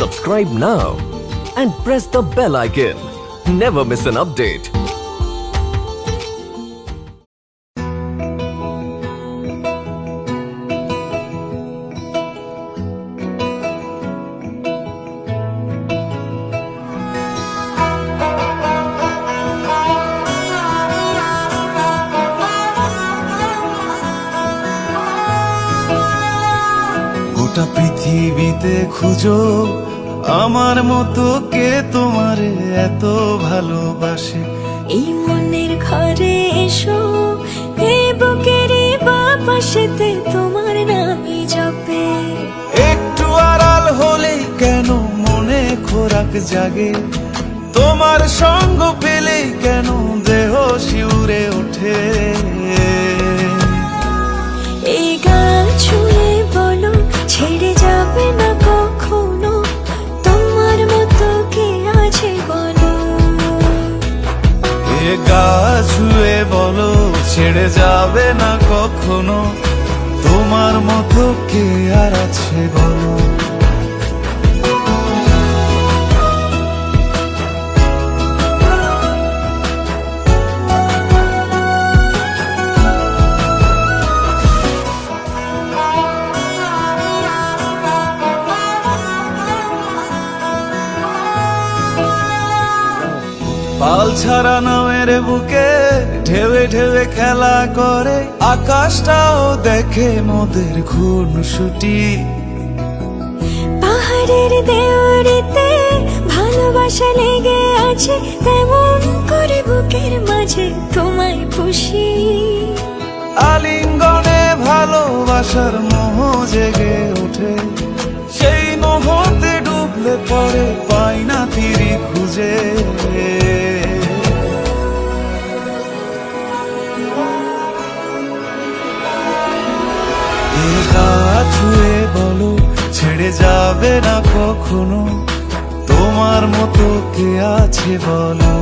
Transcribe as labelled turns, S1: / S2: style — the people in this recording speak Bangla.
S1: Subscribe now and press the bell icon. Never miss an update.
S2: গোটা পৃথিবীতে খুঁজো আমার মতো কে তোমারে এত ভালোবাসে।
S3: এই মনের ঘরে এসো, এই বুকের বাপাশেতে তোমার নামই জপে।
S2: একটু আড়াল হলেই কেন মনে খোরাক জাগে, তোমার সঙ্গ পেলেই কেন দেহ শিউরে ওঠে।
S3: এই গান ছুঁয়ে বলো ছেড়ে যাবে না কখনো, তোমার মতো কে আছে বলো।
S2: এ গা ছুঁয়ে বলো ছেড়ে যাবে না কখনো, তোমার মতো কে আর আছে বলো। পাল ছাড়া নামের বুকে ঢেউে ঢেউে খেলা করে, আকাশটাও দেখে মোদের খুনসুটি।
S3: পাহাড়ের দেওয়ারিতে ভালোবাসা লেগে আছে, তেমন করে বুকের মাঝে তোমায় পুষি।
S2: আলিঙ্গনে ভালোবাসার মোহ জেগে ওঠে, সেই মোহতে ডুবলে পড়ে পাই না তীরি খুঁজে। এ গা ছুঁয়ে বলো ছেড়ে যাবে না কখনো, তোমার মতো কে আছে বলো।